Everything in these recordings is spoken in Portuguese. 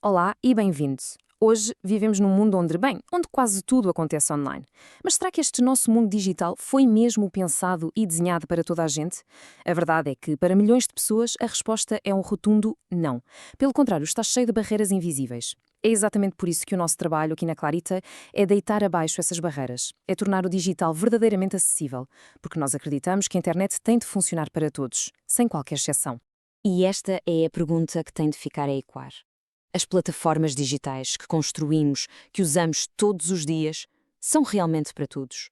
Olá e bem-vindo. Hoje vivemos num mundo onde quase tudo acontece online. Mas será que este nosso mundo digital foi mesmo pensado e desenhado para toda a gente? A verdade é que, para milhões de pessoas, a resposta é um rotundo não. Pelo contrário, está cheio de barreiras invisíveis. É exatamente por isso que o nosso trabalho aqui na Clarita é deitar abaixo essas barreiras, é tornar o digital verdadeiramente acessível, porque nós acreditamos que a internet tem de funcionar para todos, sem qualquer exceção. E esta é a pergunta que tem de ficar a ecoar. As plataformas digitais que construímos, que usamos todos os dias, são realmente para todos?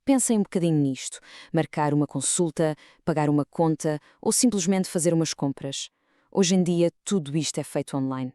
Pensem um bocadinho nisto. Marcar uma consulta, pagar uma conta ou simplesmente fazer umas compras. Hoje em dia, tudo isto é feito online.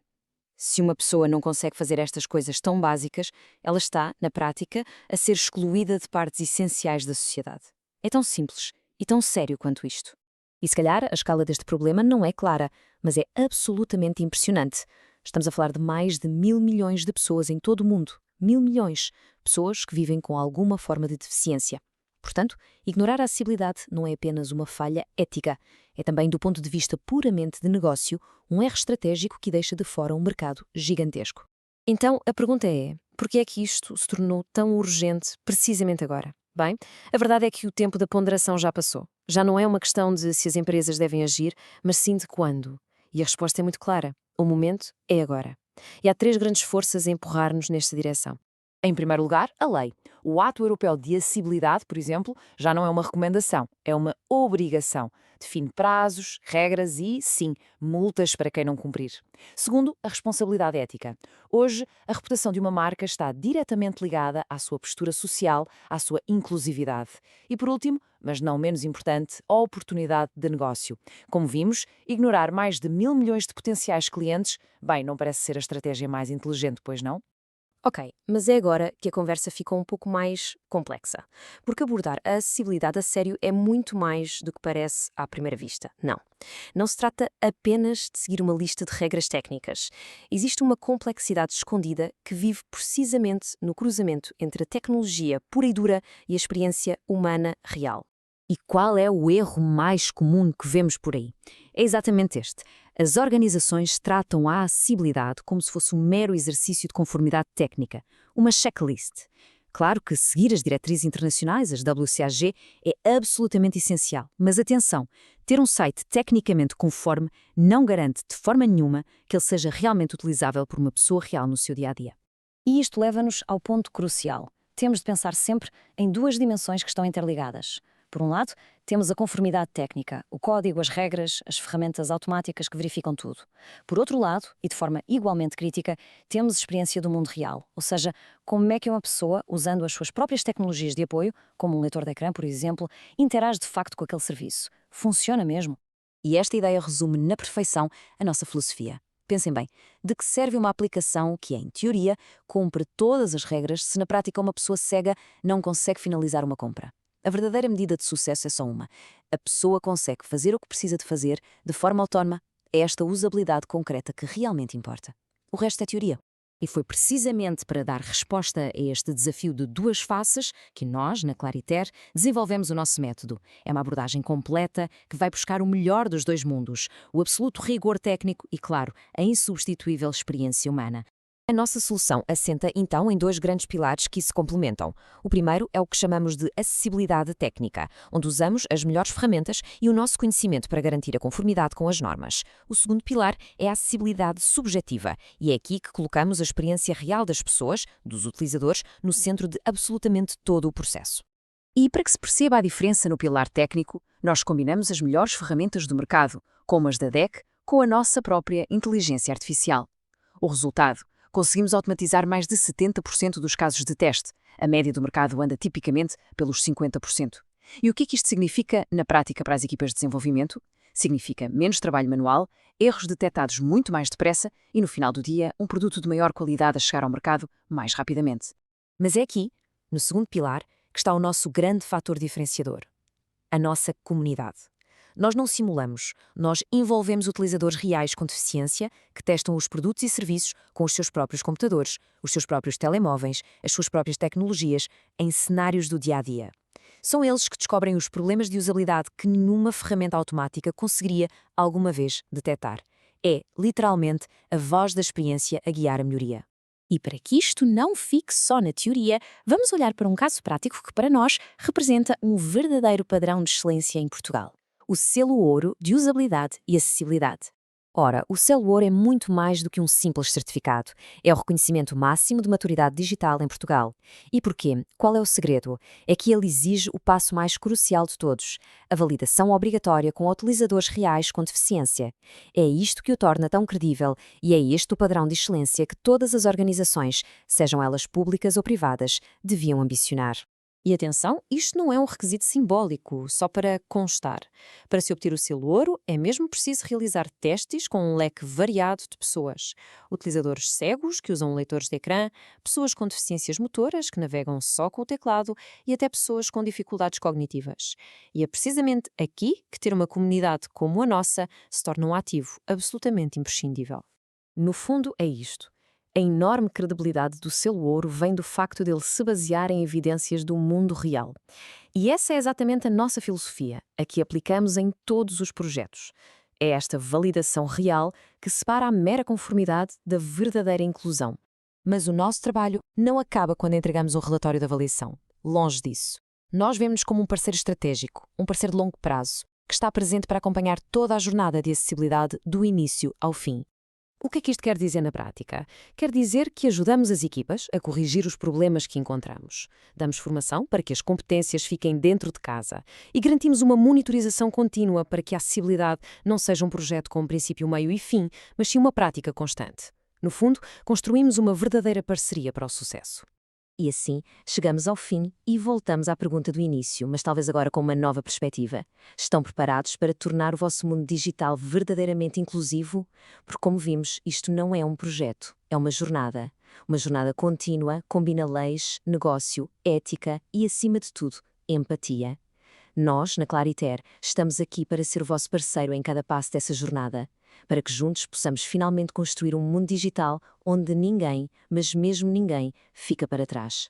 Se uma pessoa não consegue fazer estas coisas tão básicas, ela está, na prática, a ser excluída de partes essenciais da sociedade. É tão simples e tão sério quanto isto. E se calhar a escala deste problema não é clara, mas é absolutamente impressionante. Estamos a falar de mais de 1.000 milhões de pessoas em todo o mundo. 1.000 milhões. Pessoas que vivem com alguma forma de deficiência. Portanto, ignorar a acessibilidade não é apenas uma falha ética. É também, do ponto de vista puramente de negócio, um erro estratégico que deixa de fora um mercado gigantesco. Então, a pergunta é, por que é que isto se tornou tão urgente precisamente agora? Bem, a verdade é que o tempo da ponderação já passou. Já não é uma questão de se as empresas devem agir, mas sim de quando. E a resposta é muito clara. O momento é agora. E há três grandes forças a empurrar-nos nesta direção. Em primeiro lugar, a lei. O Ato Europeu de Acessibilidade, por exemplo, já não é uma recomendação, é uma obrigação. Define prazos, regras e, sim, multas para quem não cumprir. Segundo, a responsabilidade ética. Hoje, a reputação de uma marca está diretamente ligada à sua postura social, à sua inclusividade. E por último, mas não menos importante, a oportunidade de negócio. Como vimos, ignorar mais de 1.000 milhões de potenciais clientes, bem, não parece ser a estratégia mais inteligente, pois não? Ok, mas é agora que a conversa ficou um pouco mais complexa. Porque abordar a acessibilidade a sério é muito mais do que parece à primeira vista. Não. Não se trata apenas de seguir uma lista de regras técnicas. Existe uma complexidade escondida que vive precisamente no cruzamento entre a tecnologia pura e dura e a experiência humana real. E qual é o erro mais comum que vemos por aí? É exatamente este. As organizações tratam a acessibilidade como se fosse um mero exercício de conformidade técnica, uma checklist. Claro que seguir as diretrizes internacionais, as WCAG, é absolutamente essencial. Mas atenção, ter um site tecnicamente conforme não garante de forma nenhuma que ele seja realmente utilizável por uma pessoa real no seu dia-a-dia. E isto leva-nos ao ponto crucial. Temos de pensar sempre em duas dimensões que estão interligadas. Por um lado, temos a conformidade técnica, o código, as regras, as ferramentas automáticas que verificam tudo. Por outro lado, e de forma igualmente crítica, temos a experiência do mundo real, ou seja, como é que uma pessoa, usando as suas próprias tecnologias de apoio, como um leitor de ecrã, por exemplo, interage de facto com aquele serviço. Funciona mesmo? E esta ideia resume na perfeição a nossa filosofia. Pensem bem, de que serve uma aplicação que, em teoria, cumpre todas as regras se na prática uma pessoa cega não consegue finalizar uma compra? A verdadeira medida de sucesso é só uma. A pessoa consegue fazer o que precisa de fazer de forma autónoma. É esta usabilidade concreta que realmente importa. O resto é teoria. E foi precisamente para dar resposta a este desafio de duas faces que nós, na Clariter, desenvolvemos o nosso método. É uma abordagem completa que vai buscar o melhor dos dois mundos, o absoluto rigor técnico e, claro, a insubstituível experiência humana. A nossa solução assenta, então, em dois grandes pilares que se complementam. O primeiro é o que chamamos de acessibilidade técnica, onde usamos as melhores ferramentas e o nosso conhecimento para garantir a conformidade com as normas. O segundo pilar é a acessibilidade subjetiva, e é aqui que colocamos a experiência real das pessoas, dos utilizadores, no centro de absolutamente todo o processo. E para que se perceba a diferença no pilar técnico, nós combinamos as melhores ferramentas do mercado, como as da DEC, com a nossa própria inteligência artificial. O resultado: conseguimos automatizar mais de 70% dos casos de teste. A média do mercado anda tipicamente pelos 50%. E o que é que isto significa na prática para as equipas de desenvolvimento? Significa menos trabalho manual, erros detectados muito mais depressa e, no final do dia, um produto de maior qualidade a chegar ao mercado mais rapidamente. Mas é aqui, no segundo pilar, que está o nosso grande fator diferenciador: a nossa comunidade. Nós não simulamos, nós envolvemos utilizadores reais com deficiência que testam os produtos e serviços com os seus próprios computadores, os seus próprios telemóveis, as suas próprias tecnologias, em cenários do dia-a-dia. São eles que descobrem os problemas de usabilidade que nenhuma ferramenta automática conseguiria alguma vez detectar. É, literalmente, a voz da experiência a guiar a melhoria. E para que isto não fique só na teoria, vamos olhar para um caso prático que, para nós, representa um verdadeiro padrão de excelência em Portugal: o selo ouro de usabilidade e acessibilidade. Ora, o selo ouro é muito mais do que um simples certificado. É o reconhecimento máximo de maturidade digital em Portugal. E porquê? Qual é o segredo? É que ele exige o passo mais crucial de todos: a validação obrigatória com utilizadores reais com deficiência. É isto que o torna tão credível e é este o padrão de excelência que todas as organizações, sejam elas públicas ou privadas, deviam ambicionar. E atenção, isto não é um requisito simbólico, só para constar. Para se obter o selo ouro, é mesmo preciso realizar testes com um leque variado de pessoas. Utilizadores cegos, que usam leitores de ecrã, pessoas com deficiências motoras, que navegam só com o teclado, e até pessoas com dificuldades cognitivas. E é precisamente aqui que ter uma comunidade como a nossa se torna um ativo absolutamente imprescindível. No fundo, é isto. A enorme credibilidade do selo ouro vem do facto dele se basear em evidências do mundo real. E essa é exatamente a nossa filosofia, a que aplicamos em todos os projetos. É esta validação real que separa a mera conformidade da verdadeira inclusão. Mas o nosso trabalho não acaba quando entregamos o relatório da avaliação. Longe disso. Nós vemos-nos como um parceiro estratégico, um parceiro de longo prazo, que está presente para acompanhar toda a jornada de acessibilidade do início ao fim. O que é que isto quer dizer na prática? Quer dizer que ajudamos as equipas a corrigir os problemas que encontramos. Damos formação para que as competências fiquem dentro de casa e garantimos uma monitorização contínua para que a acessibilidade não seja um projeto com princípio, meio e fim, mas sim uma prática constante. No fundo, construímos uma verdadeira parceria para o sucesso. E assim, chegamos ao fim e voltamos à pergunta do início, mas talvez agora com uma nova perspectiva. Estão preparados para tornar o vosso mundo digital verdadeiramente inclusivo? Porque, como vimos, isto não é um projeto, é uma jornada. Uma jornada contínua, combina leis, negócio, ética e, acima de tudo, empatia. Nós, na Clariter, estamos aqui para ser o vosso parceiro em cada passo dessa jornada, para que juntos possamos finalmente construir um mundo digital onde ninguém, mas mesmo ninguém, fica para trás.